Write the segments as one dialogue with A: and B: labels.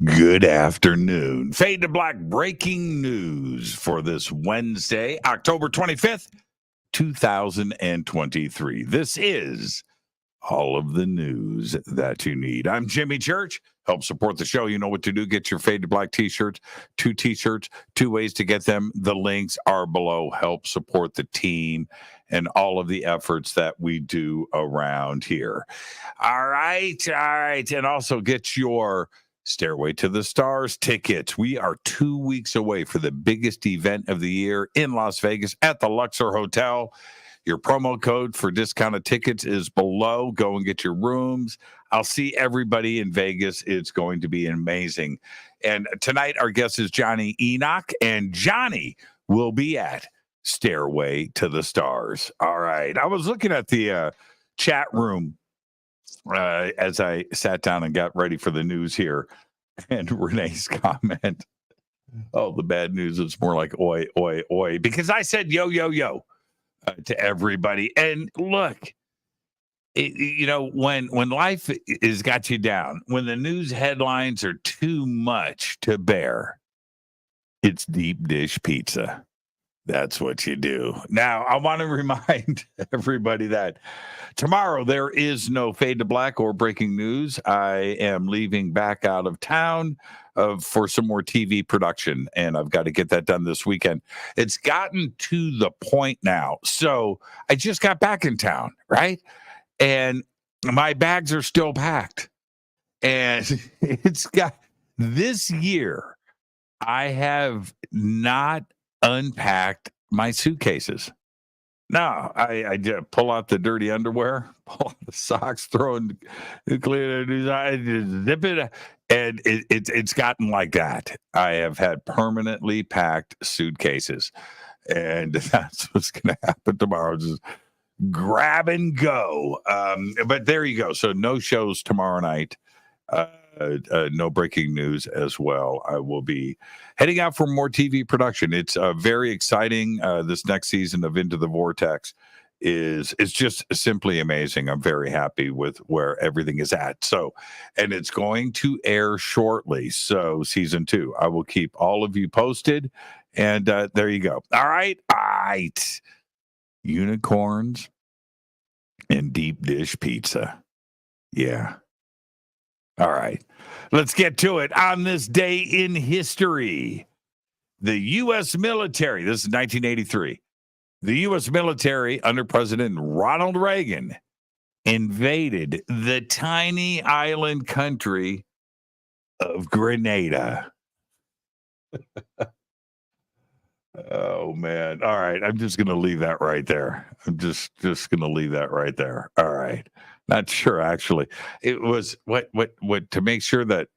A: Good afternoon. Fade to Black breaking news for this Wednesday, October 25th, 2023. This is all of the news that you need. I'm Jimmy Church. Help support the show. You know what to do. Get your Fade to Black T-shirts. Two ways to get them. The links are below. Help support the team and all of the efforts that we do around here. All right. And also get your Stairway to the Stars tickets. We are 2 weeks away for the biggest event of the year in Las Vegas at the Luxor Hotel. Your promo code for discounted tickets is below. Go and get your rooms. I'll see everybody in Vegas. It's going to be amazing. And tonight, our guest is Johnny Enoch, and Johnny will be at Stairway to the Stars. All right. I was looking at the chat room as I sat down and got ready for the news here, and Renee's comment, oh, the bad news is more like oi, oi, oi, because I said yo, yo, yo to everybody. And look, when life has got you down, when the news headlines are too much to bear, it's deep dish pizza. That's what you do. Now, I want to remind everybody that tomorrow there is no Fade to Black or breaking news. I am leaving back out of town for some more TV production, and I've got to get that done this weekend. It's gotten to the point now. So I just got back in town, right? And my bags are still packed. And it's got this year, I have not unpacked my suitcases. No, I just pull out the dirty underwear, pull out the socks, throw in, clean it, I just zip it, and it's gotten like that. I have had permanently packed suitcases, and that's what's going to happen tomorrow. Just grab and go. But there you go. So no shows tomorrow night. No breaking news as well. I will be heading out for more TV production. It's very exciting. This next season of Into the Vortex is just simply amazing. I'm very happy with where everything is at. So, and it's going to air shortly. So season 2, I will keep all of you posted. And there you go. All right. Unicorns and deep dish pizza. Yeah. All right, let's get to it. On this day in history, the U.S. military, this is 1983, the U.S. military under President Ronald Reagan invaded the tiny island country of Grenada. Oh, man. All right, I'm just going to leave that right there. I'm just going to leave that right there. All right. Not sure, actually. It was what to make sure that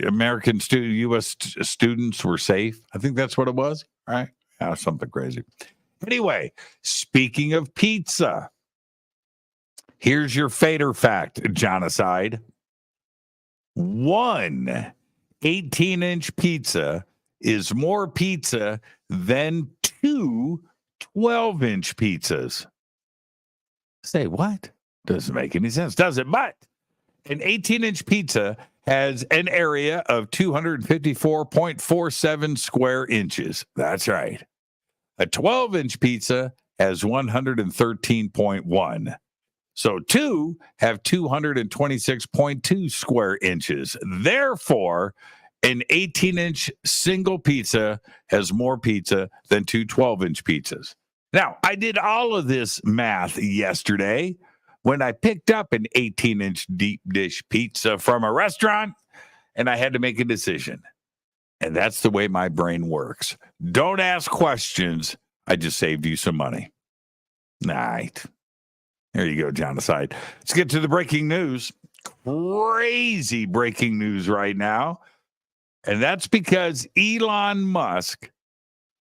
A: American U.S. students were safe. I think that's what it was, right? Something crazy. Anyway, speaking of pizza, here's your fader fact, Jonaside. One 18-inch pizza is more pizza than two 12-inch pizzas. Say what? Doesn't make any sense, does it? But an 18-inch pizza has an area of 254.47 square inches. That's right. A 12-inch pizza has 113.1. So two have 226.2 square inches. Therefore, an 18-inch single pizza has more pizza than two 12-inch pizzas. Now, I did all of this math yesterday when I picked up an 18-inch deep dish pizza from a restaurant, and I had to make a decision. And that's the way my brain works. Don't ask questions. I just saved you some money. All right. There you go, Jonaside. Let's get to the breaking news. Crazy breaking news right now. And that's because Elon Musk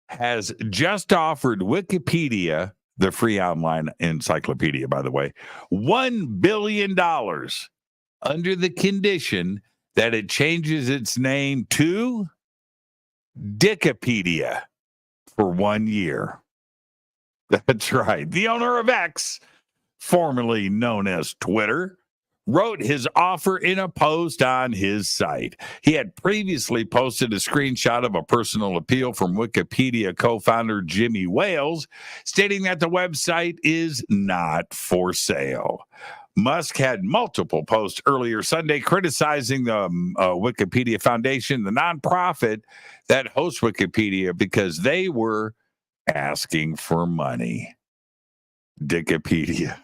A: has just offered Wikipedia, the free online encyclopedia, by the way, $1 billion under the condition that it changes its name to Dickopedia for 1 year. That's right. The owner of X, formerly known as Twitter, wrote his offer in a post on his site. He had previously posted a screenshot of a personal appeal from Wikipedia co-founder Jimmy Wales, stating that the website is not for sale. Musk had multiple posts earlier Sunday criticizing the Wikipedia Foundation, the nonprofit that hosts Wikipedia, because they were asking for money. Wikipedia.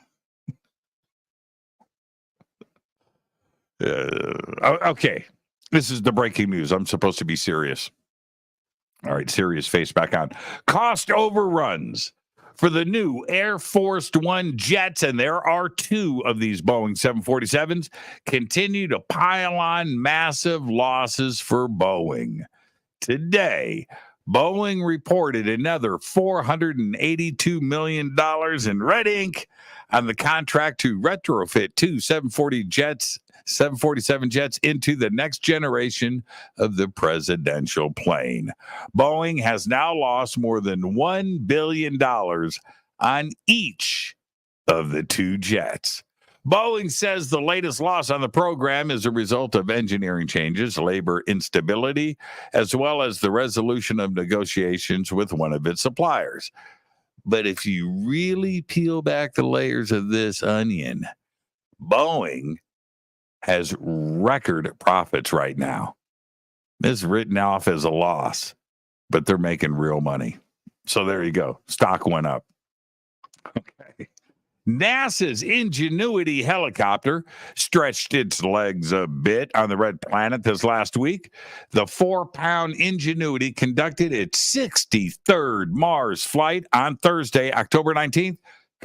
A: Okay, this is the breaking news. I'm supposed to be serious. All right, serious face back on. Cost overruns for the new Air Force One jets, and there are two of these Boeing 747s, continue to pile on massive losses for Boeing. Today, Boeing reported another $482 million in red ink on the contract to retrofit two 747 jets into the next generation of the presidential plane. Boeing has now lost more than $1 billion on each of the two jets. Boeing says the latest loss on the program is a result of engineering changes, labor instability, as well as the resolution of negotiations with one of its suppliers. But if you really peel back the layers of this onion, Boeing has record profits right now. This is written off as a loss, but they're making real money. So there you go. Stock went up. Okay. NASA's Ingenuity helicopter stretched its legs a bit on the red planet this last week. The 4-pound Ingenuity conducted its 63rd Mars flight on Thursday, October 19th,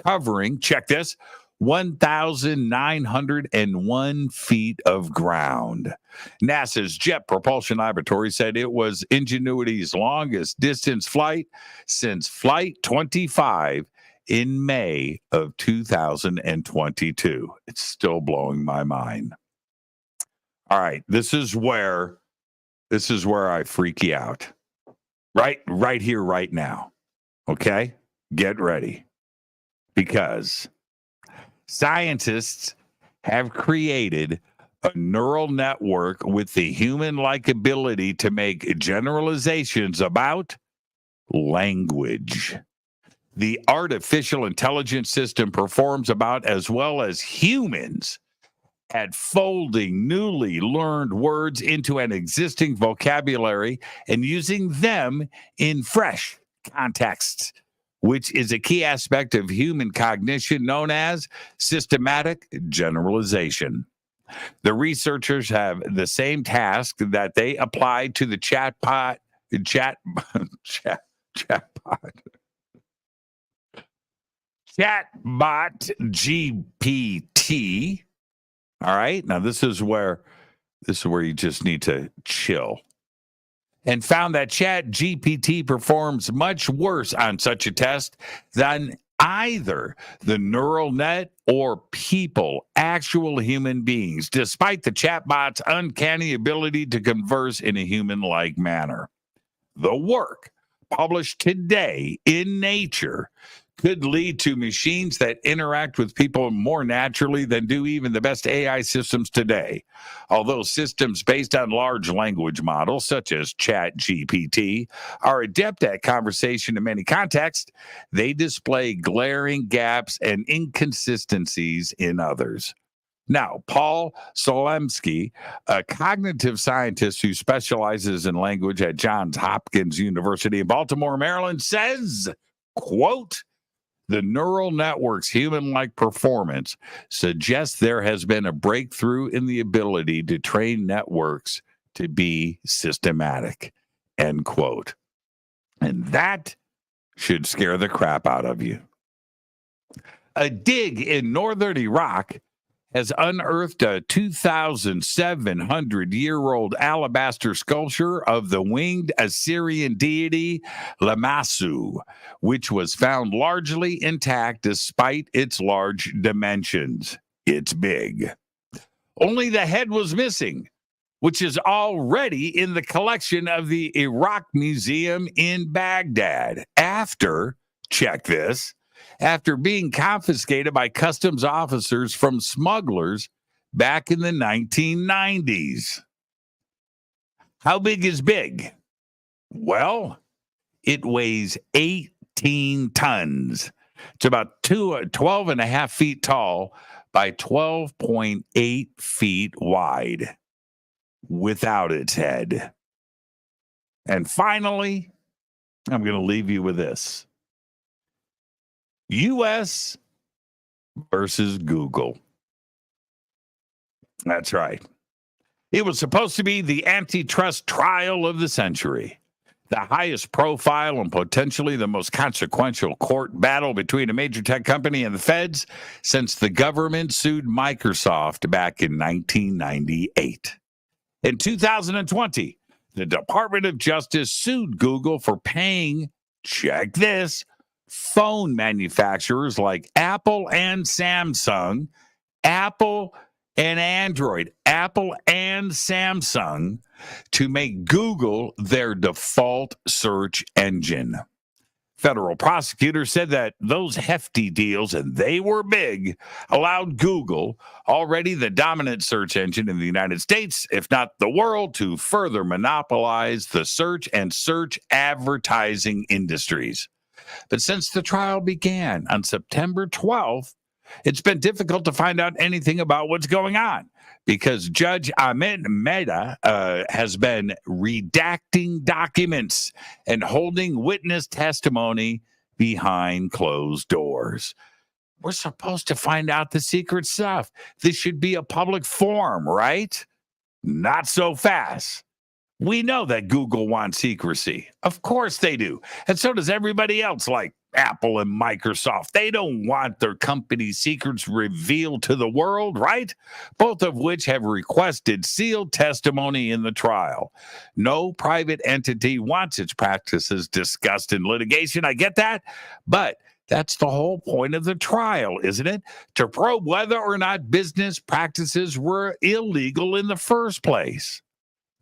A: covering, check this, 1,901 feet of ground. NASA's Jet Propulsion Laboratory said it was Ingenuity's longest distance flight since Flight 25 in May of 2022. It's still blowing my mind. All right, this is where I freak you out. Right here, right now. Okay? Get ready. Because scientists have created a neural network with the human-like ability to make generalizations about language. The artificial intelligence system performs about as well as humans at folding newly learned words into an existing vocabulary and using them in fresh contexts, which is a key aspect of human cognition known as systematic generalization. The researchers have the same task that they applied to the chatbot GPT. All right. Now this is where you just need to chill. And found that Chat GPT performs much worse on such a test than either the neural net or people, actual human beings, despite the chatbot's uncanny ability to converse in a human-like manner. The work published today in Nature could lead to machines that interact with people more naturally than do even the best AI systems today. Although systems based on large language models, such as ChatGPT, are adept at conversation in many contexts, they display glaring gaps and inconsistencies in others. Now, Paul Solemsky, a cognitive scientist who specializes in language at Johns Hopkins University in Baltimore, Maryland, says, quote, "The neural network's human-like performance suggests there has been a breakthrough in the ability to train networks to be systematic," end quote. And that should scare the crap out of you. A dig in northern Iraq has unearthed a 2,700-year-old alabaster sculpture of the winged Assyrian deity Lamassu, which was found largely intact despite its large dimensions. It's big. Only the head was missing, which is already in the collection of the Iraq Museum in Baghdad after check this, after being confiscated by customs officers from smugglers back in the 1990s. How big is big? Well, it weighs 18 tons. It's about 12 and a half feet tall by 12.8 feet wide without its head. And finally, I'm going to leave you with this. U.S. versus Google. That's right. It was supposed to be the antitrust trial of the century, the highest profile and potentially the most consequential court battle between a major tech company and the feds since the government sued Microsoft back in 1998. In 2020, the Department of Justice sued Google for paying, check this, phone manufacturers like Apple and Samsung, Apple and Android, Apple and Samsung, to make Google their default search engine. Federal prosecutors said that those hefty deals, and they were big, allowed Google, already the dominant search engine in the United States, if not the world, to further monopolize the search and search advertising industries. But since the trial began on September 12th, it's been difficult to find out anything about what's going on because Judge Ahmed Mehta has been redacting documents and holding witness testimony behind closed doors. We're supposed to find out the secret stuff. This should be a public forum, right? Not so fast. We know that Google wants secrecy. Of course they do. And so does everybody else like Apple and Microsoft. They don't want their company's secrets revealed to the world, right? Both of which have requested sealed testimony in the trial. No private entity wants its practices discussed in litigation. I get that. But that's the whole point of the trial, isn't it? To probe whether or not business practices were illegal in the first place.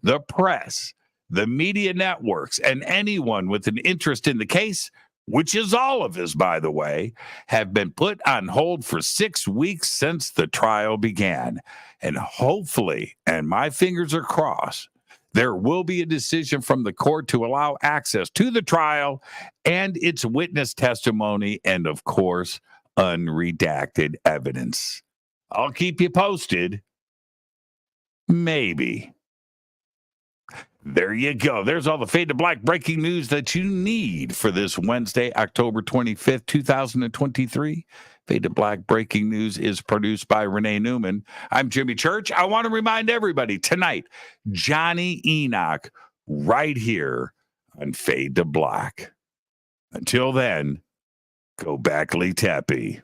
A: The press, the media networks, and anyone with an interest in the case, which is all of us, by the way, have been put on hold for 6 weeks since the trial began. And hopefully, and my fingers are crossed, there will be a decision from the court to allow access to the trial and its witness testimony and, of course, unredacted evidence. I'll keep you posted. Maybe. There you go. There's all the Fade to Black breaking news that you need for this Wednesday, October 25th, 2023. Fade to Black breaking news is produced by Renee Newman. I'm Jimmy Church. I want to remind everybody tonight, Johnny Enoch right here on Fade to Black. Until then, go back, Lee Tappy.